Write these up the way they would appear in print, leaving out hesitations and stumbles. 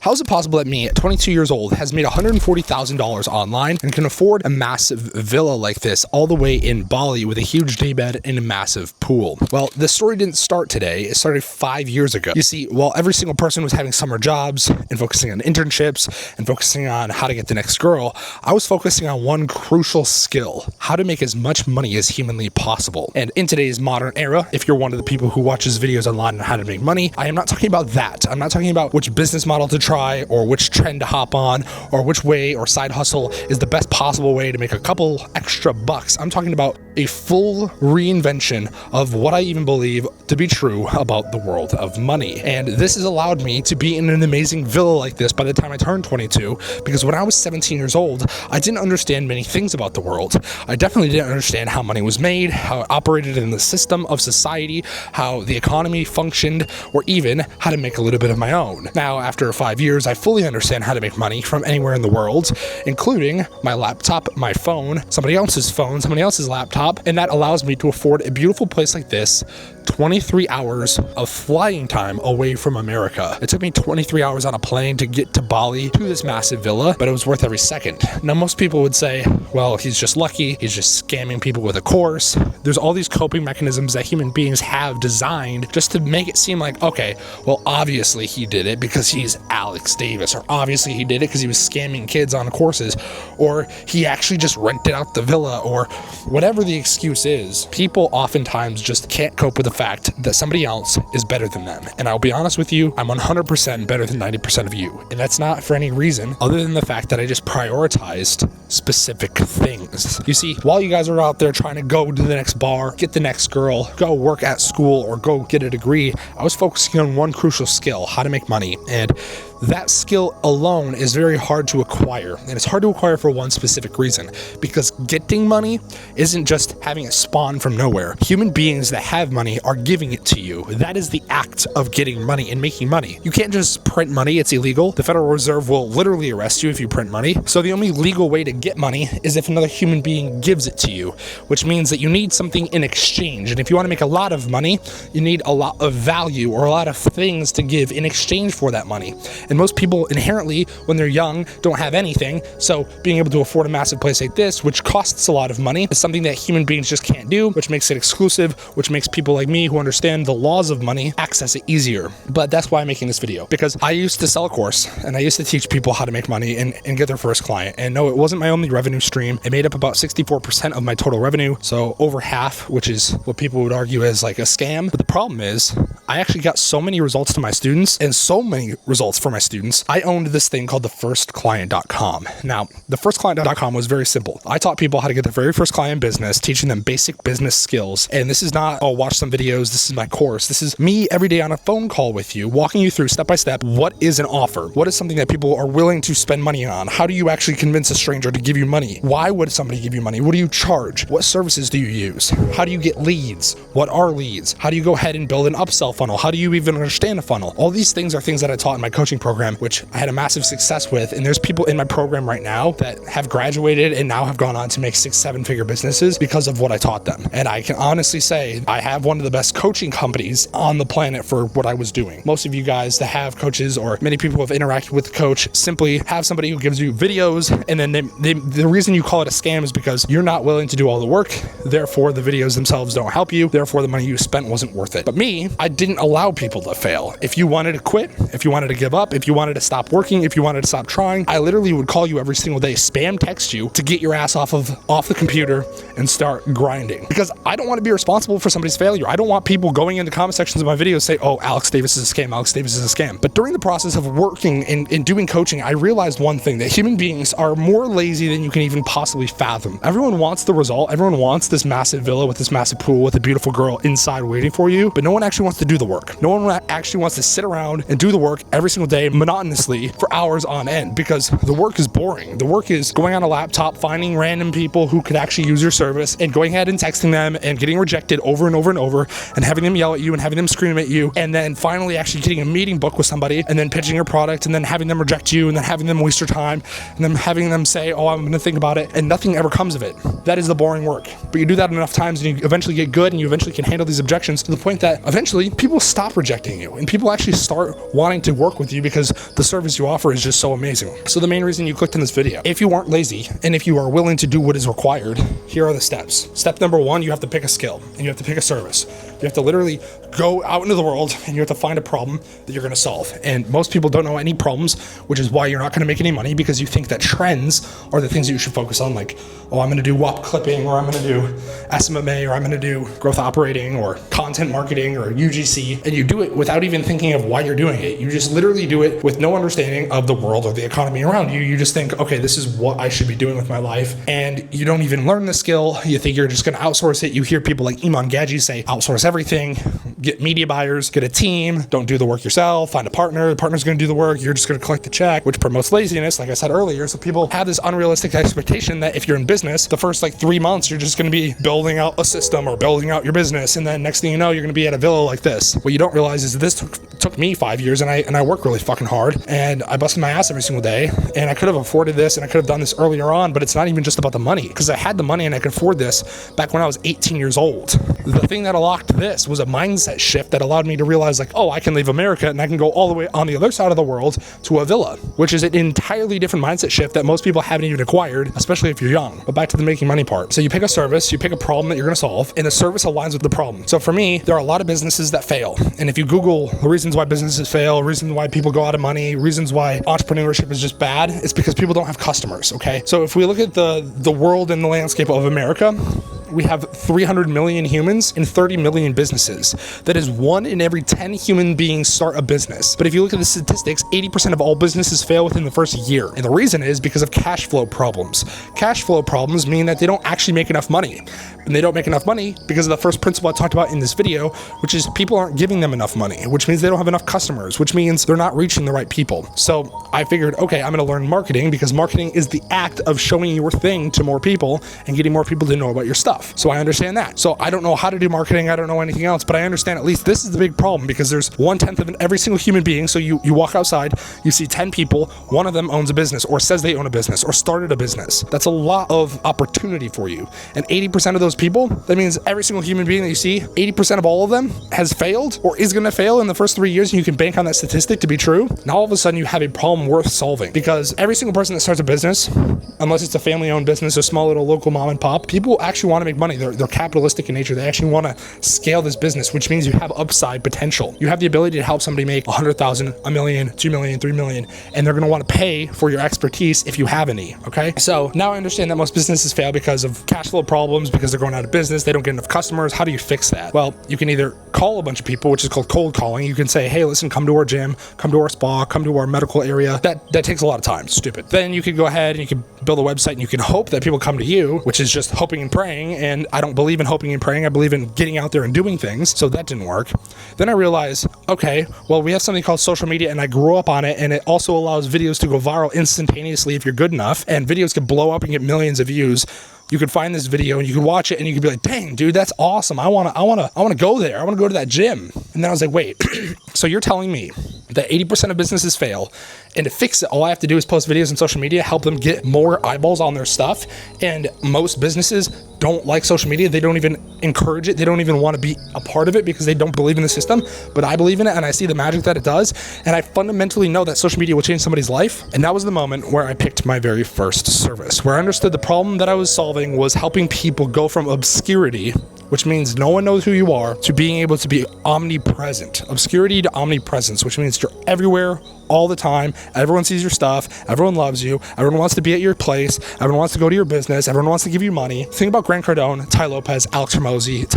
How is it possible that me, at 22 years old, has made $140,000 online and can afford a massive villa like this all the way in Bali with a huge daybed and a massive pool? Well, the story didn't start today. It started 5 years ago. You see, while every single person was having summer jobs and focusing on internships and focusing on how to get the next girl, I was focusing on one crucial skill: how to make as much money as humanly possible. And in today's modern era, if you're one of the people who watches videos online on how to make money, I am not talking about that. I'm not talking about which business model to try or which trend to hop on or which way or side hustle is the best possible way to make a couple extra bucks. I'm talking about a full reinvention of what I even believe to be true about the world of money. And this has allowed me to be in an amazing villa like this by the time I turned 22, because when I was 17 years old, I didn't understand many things about the world. I definitely didn't understand how money was made, how it operated in the system of society, how the economy functioned, or even how to make a little bit of my own. Now, after 5 years, I fully understand how to make money from anywhere in the world, including my laptop, my phone, somebody else's laptop, and that allows me to afford a beautiful place like this 23 hours of flying time away from America. It took me 23 hours on a plane to get to Bali to this massive villa, but it was worth every second. Now, most people would say, well, he's just lucky, he's just scamming people with a course. There's all these coping mechanisms that human beings have designed just to make it seem like, okay, well, obviously he did it because he's Alex Davis, or obviously he did it because he was scamming kids on courses, or he actually just rented out the villa, or whatever the excuse is. People oftentimes just can't cope with the fact that somebody else is better than them. And I'll be honest with you, I'm 100% better than 90% of you. And that's not for any reason other than the fact that I just prioritized specific things. You see, while you guys are out there trying to go to the next bar, get the next girl, go work at school, or go get a degree, I was focusing on one crucial skill: how to make money. And that skill alone is very hard to acquire. And it's hard to acquire for one specific reason: because getting money isn't just having it spawn from nowhere. Human beings that have money are giving it to you. That is the act of getting money and making money. You can't just print money. It's illegal. The Federal Reserve will literally arrest you if you print money. So the only legal way to get money is if another human being gives it to you, which means that you need something in exchange. And if you want to make a lot of money, you need a lot of value or a lot of things to give in exchange for that money. And most people inherently, when they're young, don't have anything. So being able to afford a massive place like this, which costs a lot of money, is something that human beings just can't do, which makes it exclusive, which makes people like me who understand the laws of money access it easier. But that's why I'm making this video, because I used to sell a course and I used to teach people how to make money and get their first client. And no, it wasn't my only revenue stream. It made up about 64% of my total revenue. So over half, which is what people would argue is like a scam. But the problem is, I actually got so many results to my students and so many results for my students. I owned this thing called thefirstclient.com. Now, thefirstclient.com was very simple. I taught people how to get their very first client in business, teaching them basic business skills. And this is not, oh, watch some videos, this is my course. This is me every day on a phone call with you, walking you through step by step what is an offer, what is something that people are willing to spend money on, how do you actually convince a stranger to give you money, why would somebody give you money, what do you charge, what services do you use, how do you get leads, what are leads, how do you go ahead and build an upsell funnel, how do you even understand a funnel. All these things are things that I taught in my coaching program, which I had a massive success with. And there's people in my program right now that have graduated and now have gone on to make 6-7 figure businesses because of what I taught them. And I can honestly say I have one of the best coaching companies on the planet for what I was doing. Most of you guys that have coaches, or many people who have interacted with the coach, simply have somebody who gives you videos, and then the reason you call it a scam is because you're not willing to do all the work. Therefore, the videos themselves don't help you. Therefore, the money you spent wasn't worth it. But me, I didn't allow people to fail. If you wanted to quit, if you wanted to give up, if you wanted to stop working, if you wanted to stop trying, I literally would call you every single day, spam text you to get your ass off the computer and start grinding. Because I don't want to be responsible for somebody's failure. I don't want people going into comment sections of my videos say, oh, Alex Davis is a scam, Alex Davis is a scam. But during the process of working and doing coaching, I realized one thing: that human beings are more lazy than you can even possibly fathom. Everyone wants the result. Everyone wants this massive villa with this massive pool with a beautiful girl inside waiting for you, but no one actually wants to do the work. No one actually wants to sit around and do the work every single day monotonously for hours on end, because the work is boring. The work is going on a laptop, finding random people who could actually use your service and going ahead and texting them and getting rejected over and over and over, and having them yell at you and having them scream at you, and then finally actually getting a meeting booked with somebody and then pitching your product and then having them reject you and then having them waste your time and then having them say, oh, I'm going to think about it, and nothing ever comes of it. That is the boring work. But you do that enough times and you eventually get good, and you eventually can handle these objections to the point that eventually people stop rejecting you and people actually start wanting to work with you because because the service you offer is just so amazing. So the main reason you clicked on this video, if you aren't lazy and if you are willing to do what is required, here are the steps. Step number one, you have to pick a skill and you have to pick a service. You have to literally go out into the world and you have to find a problem that you're going to solve. And most people don't know any problems, which is why you're not going to make any money, because you think that trends are the things that you should focus on. Like, oh, I'm going to do WAP clipping, or I'm going to do SMA, or I'm going to do growth operating or content marketing or UGC. And you do it without even thinking of why you're doing it. You just literally do it with no understanding of the world or the economy around you. You just think, okay, this is what I should be doing with my life. And you don't even learn the skill. You think you're just going to outsource it. You hear people like Iman Gadji say, outsource everything, get media buyers, get a team, don't do the work yourself, find a partner, the partner's going to do the work, you're just going to collect the check, which promotes laziness, like I said earlier. So people have this unrealistic expectation that if you're in business, the first like 3 months, you're just going to be building out a system or building out your business. And then next thing you know, you're going to be at a villa like this. What you don't realize is this took me 5 years, and I work really fucking hard, and I busted my ass every single day, and I could have afforded this and I could have done this earlier on, but it's not even just about the money, because I had the money and I could afford this back when I was 18 years old. The thing that unlocked this was a mindset shift that allowed me to realize, like, oh, I can leave America and I can go all the way on the other side of the world to a villa, which is an entirely different mindset shift that most people haven't even acquired, especially if you're young. But back to the making money part. So you pick a service, you pick a problem that you're going to solve, and the service aligns with the problem. So for me, there are a lot of businesses that fail. And if you Google the reasons why businesses fail, reasons why people go out of money, reasons why entrepreneurship is just bad, it's because people don't have customers, okay? So if we look at the world and the landscape of America, we have 300 million humans and 30 million businesses. That is 1 in every 10 human beings start a business. But if you look at the statistics, 80% of all businesses fail within the first year. And the reason is because of cash flow problems. Cash flow problems mean that they don't actually make enough money. And they don't make enough money because of the first principle I talked about in this video, which is people aren't giving them enough money, which means they don't have enough customers, which means they're not reaching the right people. So I figured, okay, I'm going to learn marketing, because marketing is the act of showing your thing to more people and getting more people to know about your stuff. So I understand that. So I don't know how to do marketing. I don't know anything else, but I understand at least this is the big problem, because there's 1/10 of every single human being. So you walk outside, you see 10 people, one of them owns a business or says they own a business or started a business. That's a lot of opportunity for you. And 80% of those people, that means every single human being that you see, 80% of all of them has failed or is going to fail in the first 3 years, and you can bank on that statistic to be true. Now all of a sudden you have a problem worth solving, because every single person that starts a business, unless it's a family-owned business, a small little local mom and pop, people actually want to make money. They're capitalistic in nature. They actually want to scale this business, which means you have upside potential. You have the ability to help somebody make 100,000, a million, 2 million, 3 million, and they're going to want to pay for your expertise if you have any. Okay. So now I understand that most businesses fail because of cash flow problems, because they're going out of business. They don't get enough customers. How do you fix that? Well, you can either call a bunch of people, which is called cold calling. You can say, hey, listen, come to our gym, come to our spa, come to our medical area. That takes a lot of time. Stupid. Then you could go ahead and you can build a website and you can hope that people come to you, which is just hoping and praying. And I don't believe in hoping and praying. I believe in getting out there and doing things. So that didn't work. Then I realized, okay, well, we have something called social media, and I grew up on it, and it also allows videos to go viral instantaneously if you're good enough, and videos can blow up and get millions of views. You could find this video and you could watch it and you could be like, dang, dude, that's awesome. I want to go there. I want to go to that gym. And then I was like, wait, so you're telling me that 80% of businesses fail, and to fix it, all I have to do is post videos on social media, help them get more eyeballs on their stuff. And most businesses don't like social media. They don't even encourage it. They don't even want to be a part of it because they don't believe in the system. But I believe in it, and I see the magic that it does. And I fundamentally know that social media will change somebody's life. And that was the moment where I picked my very first service, where I understood the problem that I was solving was helping people go from obscurity, which means no one knows who you are, to being able to be omnipresent. Obscurity to omnipresence, which means you're everywhere all the time. Everyone sees your stuff. Everyone loves you. Everyone wants to be at your place. Everyone wants to go to your business. Everyone wants to give you money. Think about Grant Cardone, Ty Lopez, Alex Hormozi,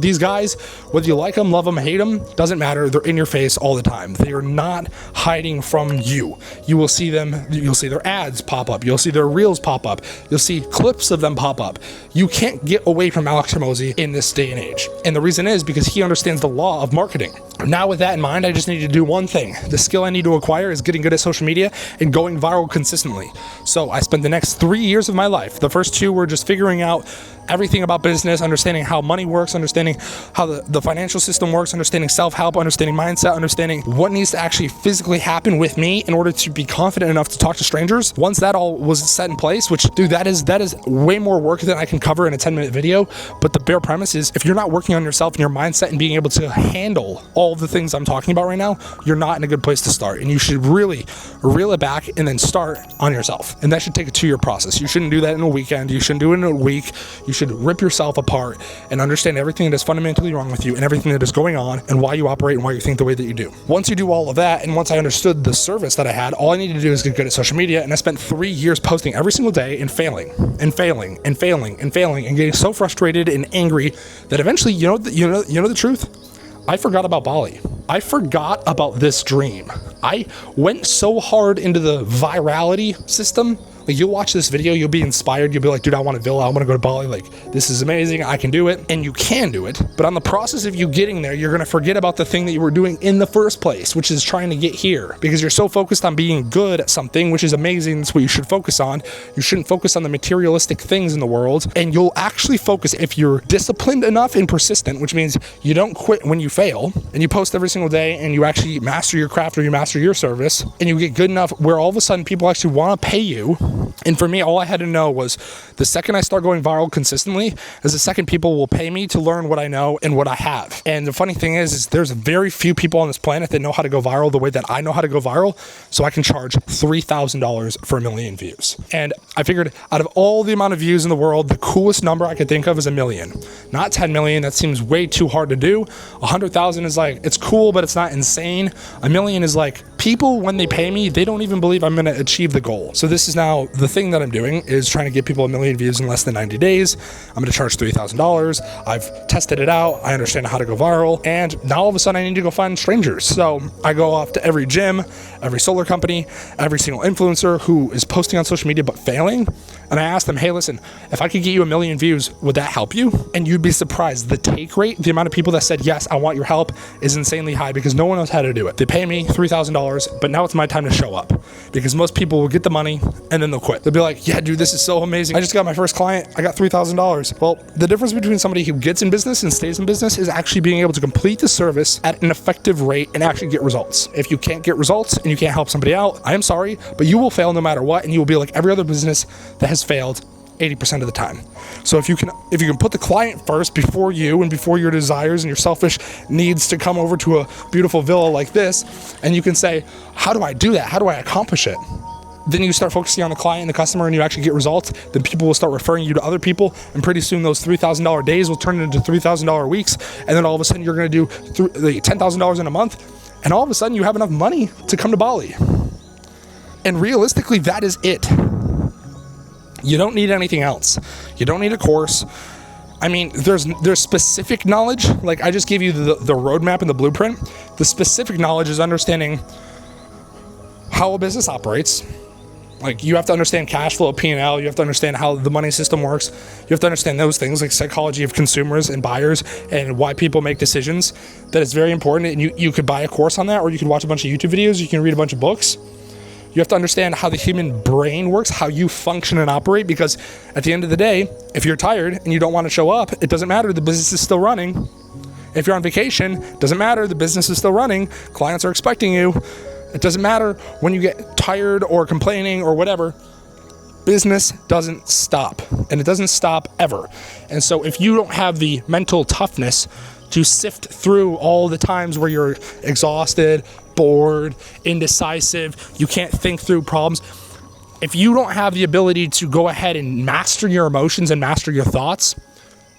these guys, whether you like them, love them, hate them, doesn't matter. They're in your face all the time. They are not hiding from you. You will see them. You'll see their ads pop up. You'll see their reels pop up. You'll see clips of them pop up. You can't get away from Alex Hormozi in this day and age. And the reason is because he understands the law of marketing. Now with that in mind, I just need to do one thing. The skill I need to acquire is getting good at social media and going viral consistently. So I spent the next 3 years of my life. The first 2 were just figuring out everything about business, understanding how money works, understanding how the financial system works, understanding self-help, understanding mindset, understanding what needs to actually physically happen with me in order to be confident enough to talk to strangers. Once that all was set in place, which, dude, that is way more work than I can cover in a 10-minute video. But the bare premise is if you're not working on yourself and your mindset and being able to handle all the things I'm talking about right now, you're not in a good place to start. And you should really reel it back and then start on yourself. And that should take a 2-year process. You shouldn't do that in a weekend. You shouldn't do it in a week. You should rip yourself apart and understand everything that is fundamentally wrong with you and everything that is going on and why you operate and why you think the way that you do. Once you do all of that, and once I understood the service that I had, all I needed to do is get good at social media. And I spent 3 years posting every single day and failing and failing and failing and failing and getting so frustrated and angry that eventually, you know the truth? I forgot about Bali. I forgot about this dream. I went so hard into the virality system. Like, you'll watch this video, you'll be inspired, you'll be like, dude, I want a villa, I want to go to Bali, like, this is amazing, I can do it. And you can do it, but on the process of you getting there, you're going to forget about the thing that you were doing in the first place, which is trying to get here, because you're so focused on being good at something, which is amazing. That's what you should focus on. You shouldn't focus on the materialistic things in the world, and you'll actually focus if you're disciplined enough and persistent, which means you don't quit when you fail, and you post every single day, and you actually master your craft or you master your service, and you get good enough where all of a sudden people actually want to pay you. And for me, all I had to know was the second I start going viral consistently is the second people will pay me to learn what I know and what I have. And the funny thing is there's very few people on this planet that know how to go viral the way that I know how to go viral. So I can charge $3,000 for 1 million views. And I figured out of all the amount of views in the world, the coolest number I could think of is 1 million. Not 10 million. That seems way too hard to do. 100,000 is like, it's cool, but it's not insane. 1 million is like, people, when they pay me, they don't even believe I'm going to achieve the goal. So this is now the thing that I'm doing is trying to get people 1 million views in less than 90 days. I'm going to charge $3,000. I've tested it out. I understand how to go viral. And now all of a sudden I need to go find strangers. So I go off to every gym, every solar company, every single influencer who is posting on social media but failing. And I ask them, hey, listen, if I could get you 1 million views, would that help you? And you'd be surprised. The take rate, the amount of people that said, yes, I want your help, is insanely high because no one knows how to do it. They pay me $3,000, but now it's my time to show up because most people will get the money and then they'll quit. They'll be like, yeah, dude, this is so amazing. I just got my first client. I got $3,000. Well, the difference between somebody who gets in business and stays in business is actually being able to complete the service at an effective rate and actually get results. If you can't get results and you can't help somebody out, I am sorry, but you will fail no matter what. And you will be like every other business that has failed 80% of the time. So if you can put the client first before you and before your desires and your selfish needs to come over to a beautiful villa like this, and you can say, how do I do that? How do I accomplish it? Then you start focusing on the client and the customer and you actually get results. Then people will start referring you to other people. And pretty soon those $3,000 days will turn into $3,000 weeks. And then all of a sudden you're going to do $10,000 in a month. And all of a sudden you have enough money to come to Bali. And realistically, that is it. You don't need anything else. You don't need a course. I mean, there's specific knowledge. Like I just gave you the roadmap and the blueprint. The specific knowledge is understanding how a business operates. Like you have to understand cash flow, P&L. You have to understand how the money system works. You have to understand those things like psychology of consumers and buyers and why people make decisions. That is very important. And you could buy a course on that, or you can watch a bunch of YouTube videos. You can read a bunch of books. You have to understand how the human brain works, how you function and operate, because at the end of the day, if you're tired and you don't want to show up, it doesn't matter. The business is still running. If you're on vacation, it doesn't matter. The business is still running. Clients are expecting you. It doesn't matter when you get tired or complaining or whatever. Business doesn't stop, and it doesn't stop ever. And so if you don't have the mental toughness to sift through all the times where you're exhausted, bored, indecisive, you can't think through problems. If you don't have the ability to go ahead and master your emotions and master your thoughts,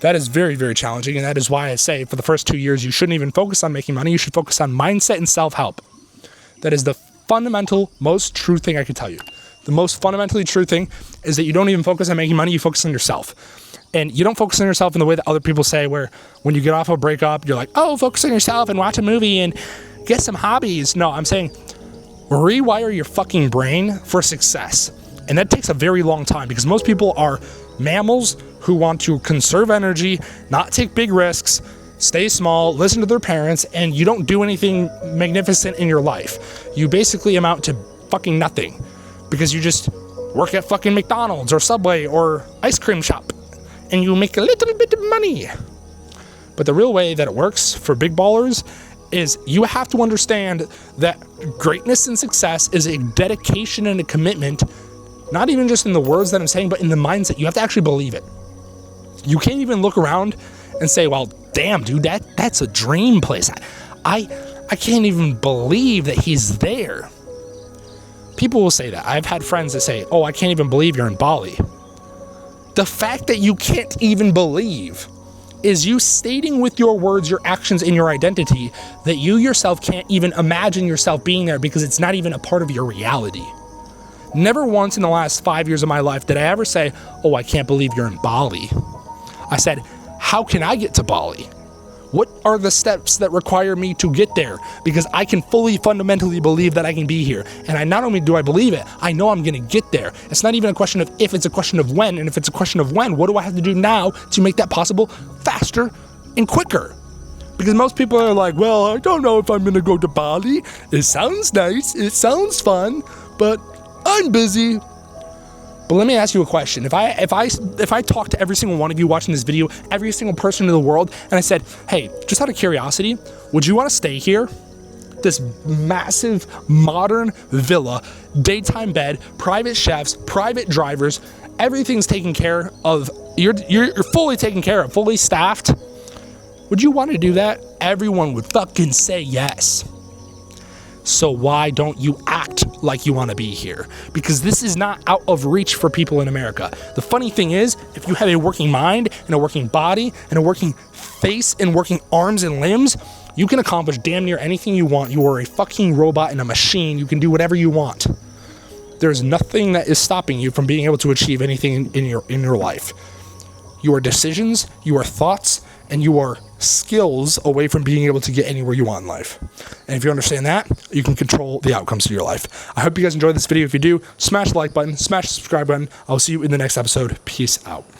that is very, very challenging. And that is why I say for the first 2 years, you shouldn't even focus on making money. You should focus on mindset and self-help. That is the fundamental, most true thing I can tell you. The most fundamentally true thing is that you don't even focus on making money. You focus on yourself. And you don't focus on yourself in the way that other people say, where when you get off a breakup, you're like, oh, focus on yourself and watch a movie and get some hobbies. No, I'm saying rewire your fucking brain for success. And that takes a very long time because most people are mammals who want to conserve energy, not take big risks, stay small, listen to their parents, and you don't do anything magnificent in your life. You basically amount to fucking nothing because you just work at fucking McDonald's or Subway or ice cream shop and you make a little bit of money. But the real way that it works for big ballers is you have to understand that greatness and success is a dedication and a commitment, not even just in the words that I'm saying, but in the mindset. You have to actually believe it. You can't even look around and say, well, damn, dude, that's a dream place. I can't even believe that he's there. People will say that. I've had friends that say, oh, I can't even believe you're in Bali. The fact that you can't even believe is you stating with your words, your actions, and your identity that you yourself can't even imagine yourself being there because it's not even a part of your reality. Never once in the last 5 years of my life did I ever say, oh, I can't believe you're in Bali. I said, how can I get to Bali? What are the steps that require me to get there? Because I can fully, fundamentally believe that I can be here. And I not only do I believe it, I know I'm going to get there. It's not even a question of if, it's a question of when. And if it's a question of when, what do I have to do now to make that possible faster and quicker? Because most people are like, well, I don't know if I'm going to go to Bali. It sounds nice. It sounds fun, but I'm busy. But let me ask you a question. If I talk to every single one of you watching this video, every single person in the world, and I said, hey, just out of curiosity, would you want to stay here? This massive modern villa, daytime bed, private chefs, private drivers, everything's taken care of. You're fully taken care of, fully staffed. Would you want to do that? Everyone would fucking say yes. So why don't you act like you want to be here? Because this is not out of reach for people in America. The funny thing is, if you have a working mind and a working body and a working face and working arms and limbs, you can accomplish damn near anything you want. You are a fucking robot and a machine. You can do whatever you want. There's nothing that is stopping you from being able to achieve anything in your life. Your decisions, your thoughts, and your skills away from being able to get anywhere you want in life. And if you understand that, you can control the outcomes of your life. I hope you guys enjoyed this video. If you do, smash the like button, smash the subscribe button. I'll see you in the next episode. Peace out.